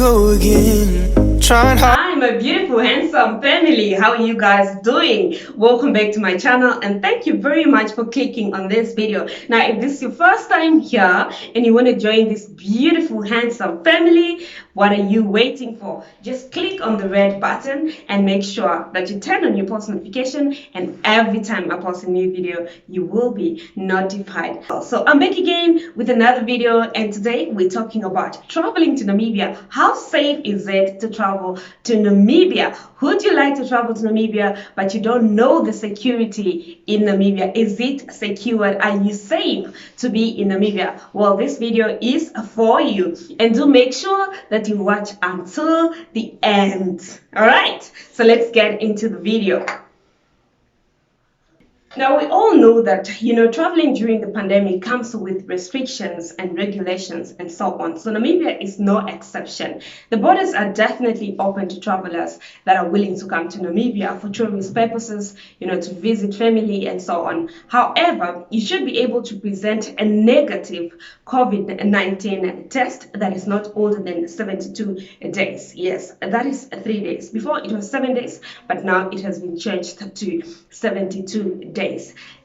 go again. Trying hard. Hi, my beautiful, handsome family. How are you guys doing? Welcome back to my channel and thank you very much for clicking on this video. Now, if this is your first time here and you want to join this beautiful, handsome family, what are you waiting for? Just click on the red button and make sure that you turn on your post notification, and every time I post a new video, you will be notified. So I'm back again with another video, and today we're talking about traveling to Namibia. How safe is it to travel to Namibia? Would you like to travel to Namibia but you don't know the security in Namibia? Is it secured? Are you safe to be in Namibia? Well, this video is for you, and do make sure that you watch until the end. All right, so let's get into the video. Now, we all know that, traveling during the pandemic comes with restrictions and regulations and so on. So Namibia is no exception. The borders are definitely open to travelers that are willing to come to Namibia for tourist purposes, to visit family and so on. However, you should be able to present a negative COVID-19 test that is not older than 72 days. Yes, that is 3 days. Before it was 7 days, but now it has been changed to 72 days.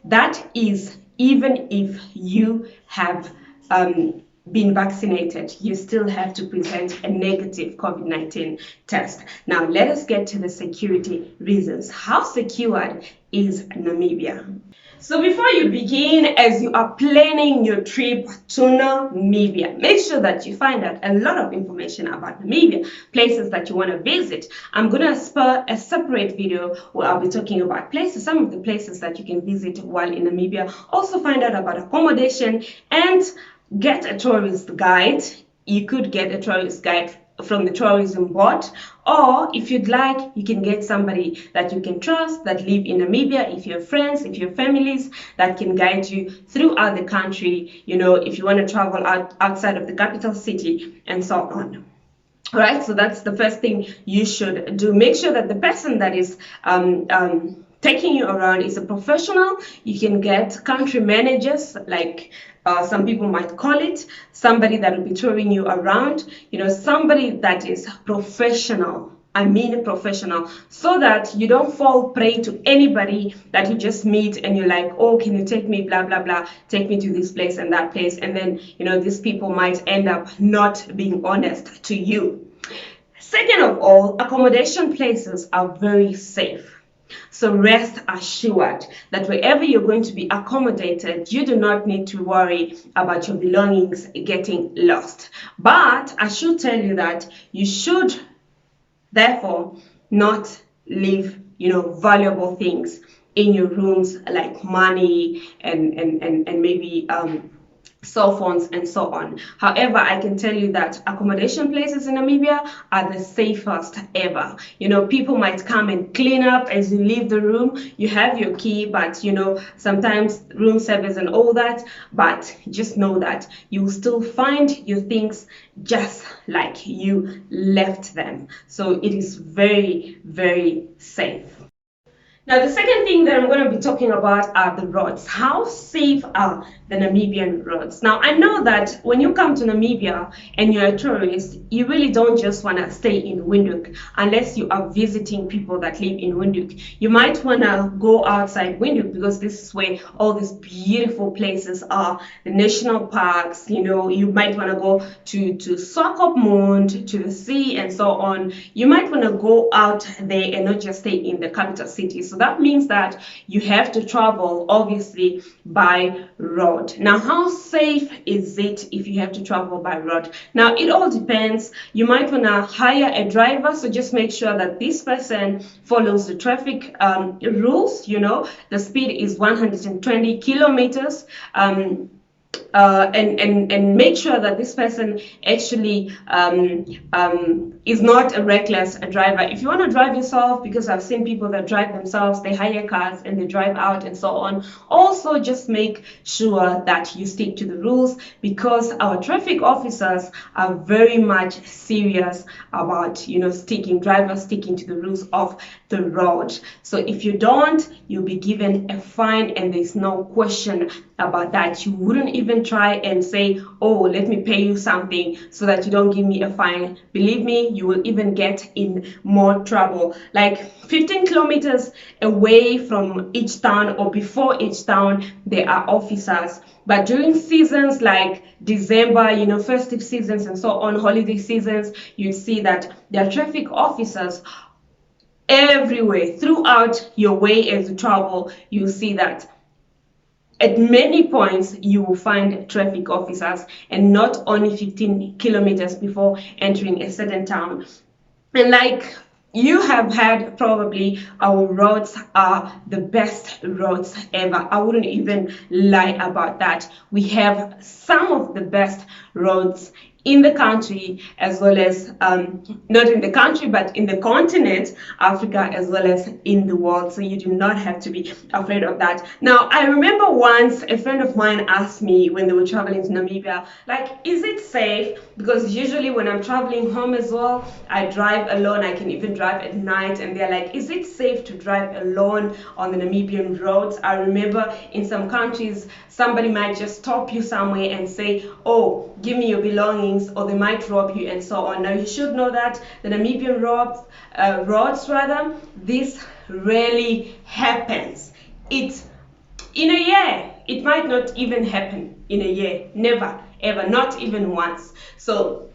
That is, even if you have been vaccinated, you still have to present a negative COVID-19 test. Now, let us get to the security reasons. How secured is Namibia? So before you begin, as you are planning your trip to Namibia, make sure that you find out a lot of information about Namibia, places that you want to visit. I'm going to spare a separate video where I'll be talking about places, some of the places that you can visit while in Namibia. Also find out about accommodation and get a tourist guide. You could get a tourist guide from the tourism board, or if you'd like, you can get somebody that you can trust that live in Namibia, if you have friends, if you have families that can guide you throughout the country, if you want to travel outside of the capital city and so on. All right, so that's the first thing you should do. Make sure that the person that is taking you around is a professional. You can get country managers, like some people might call it, somebody that will be touring you around, somebody that is professional. I mean professional, so that you don't fall prey to anybody that you just meet and you're like, oh, can you take me, blah, blah, blah, take me to this place and that place. And then, these people might end up not being honest to you. Second of all, accommodation places are very safe. So rest assured that wherever you're going to be accommodated, you do not need to worry about your belongings getting lost. But I should tell you that you should therefore not leave, valuable things in your rooms, like money and maybe cell phones and so on. However, I can tell you that accommodation places in Namibia are the safest ever. People might come and clean up as you leave the room. You have your key, but sometimes room service and all that, but just know that you will still find your things just like you left them. So it is very, very safe. Now, the second thing that I'm going to be talking about are the roads. How safe are the Namibian roads? Now, I know that when you come to Namibia and you're a tourist, you really don't just want to stay in Windhoek unless you are visiting people that live in Windhoek. You might want to go outside Windhoek because this is where all these beautiful places are, the national parks. You might want to go to Swakopmund, to the sea and so on. You might want to go out there and not just stay in the capital city. So that means that you have to travel, obviously, by road. Now, how safe is it if you have to travel by road? Now, it all depends. You might want to hire a driver, so just make sure that this person follows the traffic rules. The speed is 120 kilometers. And make sure that this person actually is not a reckless driver. If you want to drive yourself, because I've seen people that drive themselves, they hire cars and they drive out and so on. Also, just make sure that you stick to the rules, because our traffic officers are very much serious about sticking to the rules of the road. So if you don't, you'll be given a fine, and there's no question about that. You wouldn't even even try and say, oh, let me pay you something so that you don't give me a fine. Believe me, you will even get in more trouble. Like 15 kilometers away from each town or before each town, there are officers. But during seasons like December, festive seasons and so on, holiday seasons, you see that there are traffic officers everywhere. Throughout your way as you travel, you see that at many points you will find traffic officers, and not only 15 kilometers before entering a certain town. And like you have had, probably our roads are the best roads ever. I wouldn't even lie about that. We have some of the best roads in the country, as well as not in the country but in the continent Africa, as well as in the world. So you do not have to be afraid of that. Now, I remember once a friend of mine asked me when they were traveling to Namibia, like, is it safe? Because usually when I'm traveling home as well, I drive alone. I can even drive at night, and they're like, is it safe to drive alone on the Namibian roads? I remember in some countries somebody might just stop you somewhere and say, oh, give me your belongings, or they might rob you and so on. Now, you should know that the Namibian roads, this rarely happens. In a year, it might not even happen in a year. Never, ever, not even once. So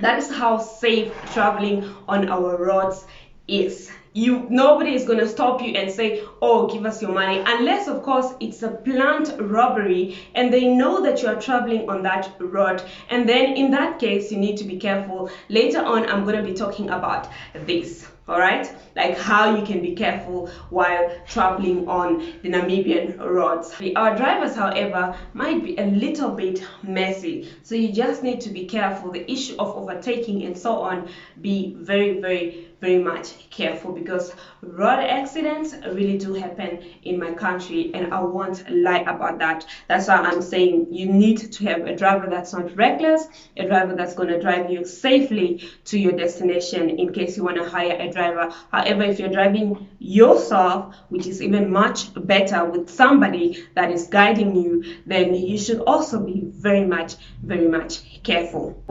that is how safe traveling on our roads is. Nobody is going to stop you and say, oh, give us your money, unless of course it's a planned robbery and they know that you are traveling on that road, and then in that case you need to be careful. Later on I'm going to be talking about this. All right, like how you can be careful while traveling on the Namibian roads. Our drivers, however, might be a little bit messy, so you just need to be careful. The issue of overtaking and so on, be very, very, very much careful, because road accidents really do happen in my country, and I won't lie about that. That's why I'm saying you need to have a driver that's not reckless, a driver that's going to drive you safely to your destination, in case you want to hire a driver. However, if you're driving yourself, which is even much better, with somebody that is guiding you, then you should also be very much, very much careful.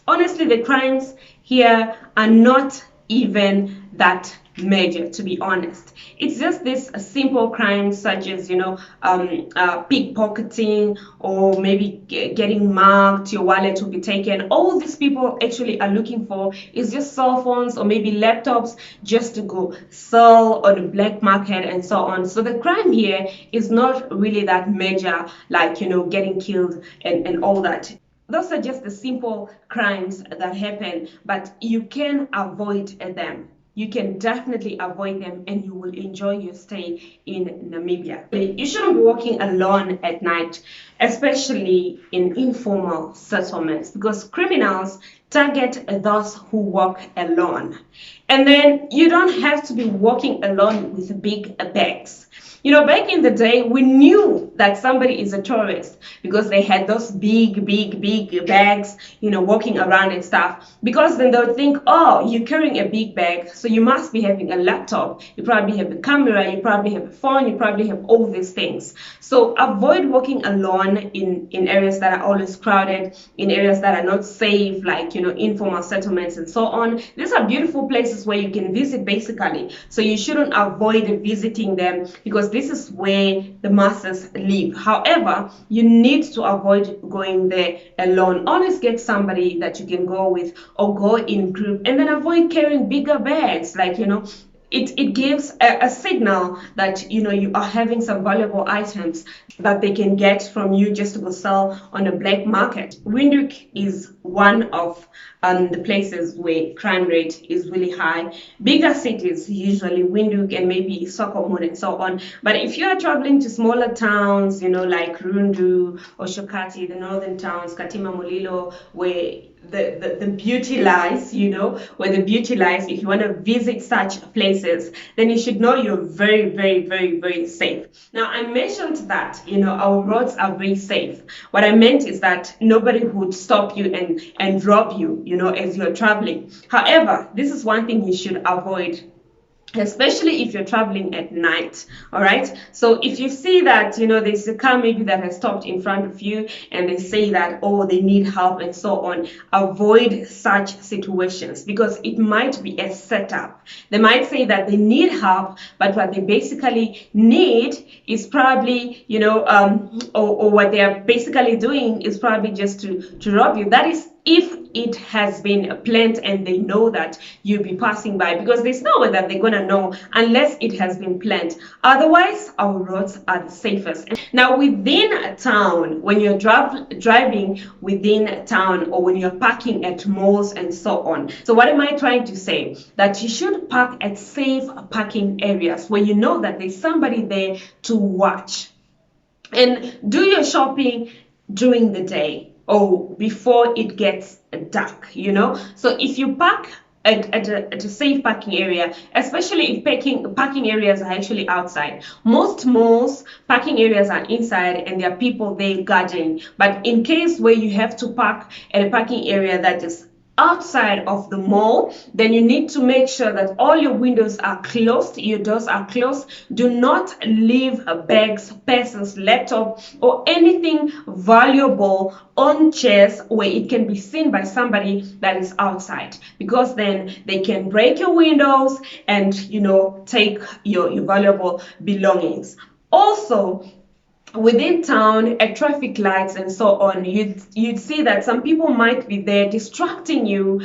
Honestly, the crimes here are not even that major, to be honest. It's just this simple crimes such as pickpocketing, or maybe getting mugged, your wallet will be taken. All these people actually are looking for is just cell phones or maybe laptops, just to go sell on the black market and so on. So the crime here is not really that major, like getting killed and all that. Those are just the simple crimes that happen, but you can avoid them. You can definitely avoid them, and you will enjoy your stay in Namibia. You shouldn't be walking alone at night, especially in informal settlements, because criminals target those who walk alone. And then you don't have to be walking alone with big bags. Back in the day, we knew that somebody is a tourist because they had those big, big, big bags, walking around and stuff. Because then they would think, oh, you're carrying a big bag, so you must be having a laptop. You probably have a camera, you probably have a phone, you probably have all these things. So avoid walking alone in areas that are always crowded, in areas that are not safe, like, informal settlements and so on. These are beautiful places where you can visit, basically. So you shouldn't avoid visiting them, because this is where the masses live. However, you need to avoid going there alone. Always get somebody that you can go with, or go in group, and then avoid carrying bigger bags. Like, it gives a signal that you are having some valuable items that they can get from you just to go sell on the black market. Windhoek is one of the places where crime rate is really high. Bigger cities, usually Windhoek and maybe Sokomon and so on. But if you are traveling to smaller towns, like Rundu or Shokati, the northern towns, Katima Mulilo, where the beauty lies, where the beauty lies. If you want to visit such places, then you should know you're very, very, very, very safe. Now, I mentioned that, our roads are very safe. What I meant is that nobody would stop you and rob you, as you're traveling. However, this is one thing you should avoid. especially if you're traveling at night. All right, so if you see that there's a car maybe that has stopped in front of you and they say that, oh, they need help and so on, avoid such situations, because it might be a setup. They might say that they need help, but what they basically need is probably or what they are basically doing is probably just to rob you. That is if it has been planned and they know that you'll be passing by, because there's no way that they're gonna know unless it has been planned. Otherwise, our roads are the safest. Now, within a town, when you're driving within a town, or when you're parking at malls and so on, so what am I trying to say? That you should park at safe parking areas where you know that there's somebody there to watch, and do your shopping during the day or before it gets dark. So if you park at a safe parking area, especially if parking areas are actually outside. Most malls parking areas are inside and there are people there guarding, but in case where you have to park at a parking area that is outside of the mall, then you need to make sure that all your windows are closed, your doors are closed. Do not leave bags, purses, laptop, or anything valuable on chairs where it can be seen by somebody that is outside, because then they can break your windows and take your valuable belongings. Also, within town at traffic lights and so on, you'd see that some people might be there distracting you,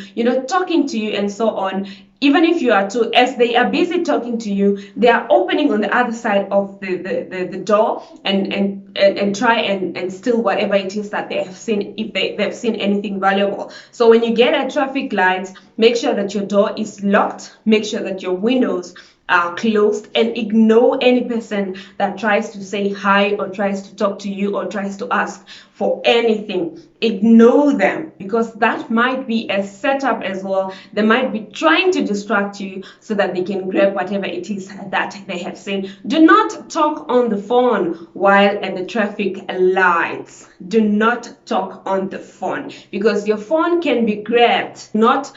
talking to you and so on. Even if you are too, as they are busy talking to you, they are opening on the other side of the door and try and steal whatever it is that they have seen, if they've seen anything valuable. So when you get at traffic lights, make sure that your door is locked, make sure that your windows are closed, and ignore any person that tries to say hi or tries to talk to you or tries to ask for anything. Ignore them, because that might be a setup as well. They might be trying to distract you so that they can grab whatever it is that they have seen. Do not talk on the phone while at the traffic lights. Do not talk on the phone, because your phone can be grabbed. Not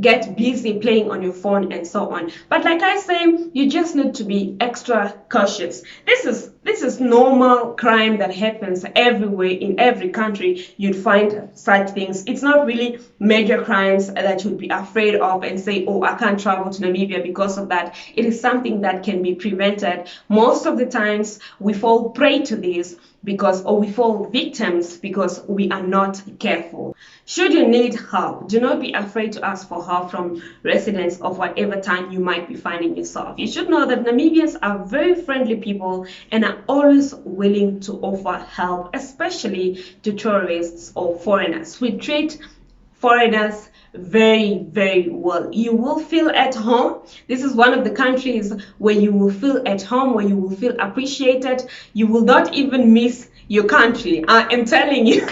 get busy playing on your phone and so on. But like I say, you just need to be extra cautious. This is normal crime that happens everywhere in every country. You'd find such things. It's not really major crimes that you'd be afraid of and say, oh, I can't travel to Namibia because of that. It is something that can be prevented. Most of the times we fall prey to this or we fall victims because we are not careful. Should you need help, do not be afraid to ask for help from residents of whatever town you might be finding yourself. You should know that Namibians are very friendly people and are always willing to offer help, especially to tourists or foreigners. We treat foreigners very, very well. You will feel at home. This is one of the countries where you will feel at home, where you will feel appreciated. You will not even miss your country. I am telling you,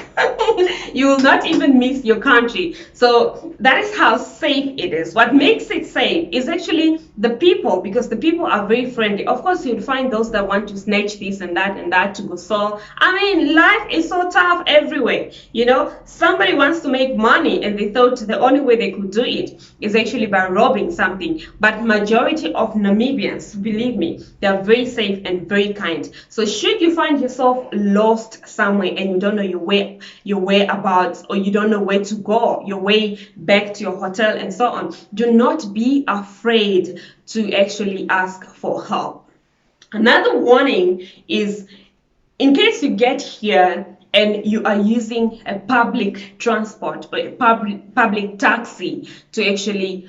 you will not even miss your country. So that is how safe it is. What makes it safe is actually the people, because the people are very friendly. Of course, you'll find those that want to snatch this and that to go sell. I mean, life is so tough everywhere. Somebody wants to make money and they thought the only way they could do it is actually by robbing something. But majority of Namibians, believe me, they are very safe and very kind. So should you find yourself lost somewhere and you don't know your whereabouts, or you don't know where to go, your way back to your hotel and so on, do not be afraid to actually ask for help. Another warning is, in case you get here and you are using a public transport or a public taxi to actually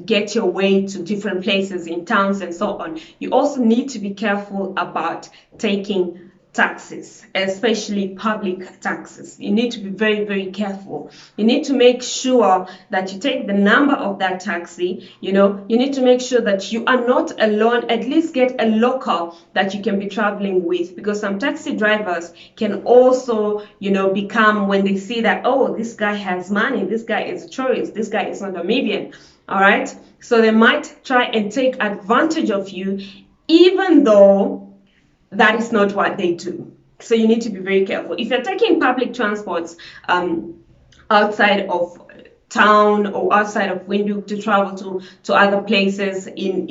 get your way to different places in towns and so on, you also need to be careful about taking taxis, especially public taxis. You need to be very, very careful. You need to make sure that you take the number of that taxi. You need to make sure that you are not alone. At least get a local that you can be traveling with, because some taxi drivers can also, become, when they see that, oh, this guy has money, this guy is a tourist, this guy is not Namibian. All right. So they might try and take advantage of you, even though that is not what they do. So you need to be very careful. If you're taking public transports outside of town or outside of Windhoek to travel to other places in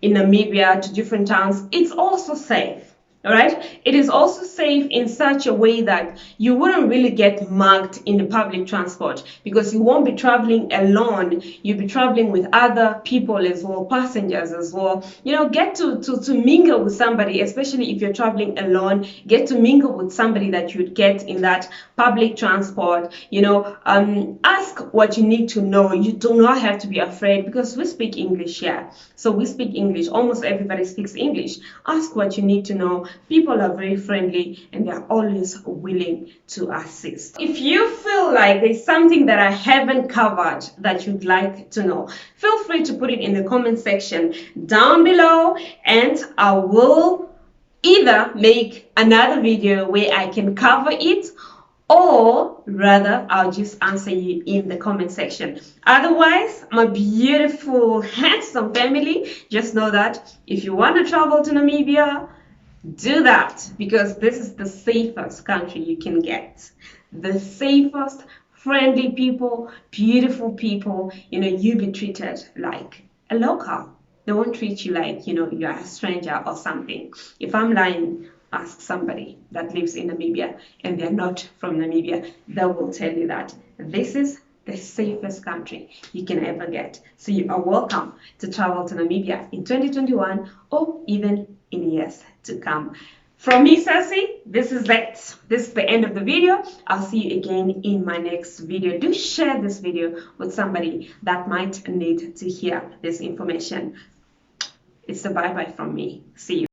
Namibia, to different towns, it's also safe. All right. It is also safe in such a way that you wouldn't really get mugged in the public transport, because you won't be traveling alone. You'll be traveling with other people as well, passengers as well. Get to mingle with somebody, especially if you're traveling alone. Get to mingle with somebody that you'd get in that public transport. Ask what you need to know. You do not have to be afraid, because we speak English here. So we speak English. Almost everybody speaks English. Ask what you need to know. People are very friendly and they're always willing to assist. If you feel like there's something that I haven't covered that you'd like to know, feel free to put it in the comment section down below, and I will either make another video where I can cover it, or rather I'll just answer you in the comment section. Otherwise, my beautiful handsome family, just know that if you want to travel to Namibia, do that, because this is the safest country you can get. The safest, friendly people, beautiful people. You'll be treated like a local. They won't treat you like you're a stranger or something. If I'm lying, ask somebody that lives in Namibia and they're not from Namibia. They will tell you that this is the safest country you can ever get. So you are welcome to travel to Namibia in 2021 or even in years to come. From me, Sassy, this is it. This is the end of the video. I'll see you again in my next video. Do share this video with somebody that might need to hear this information. It's a bye-bye from me. See you.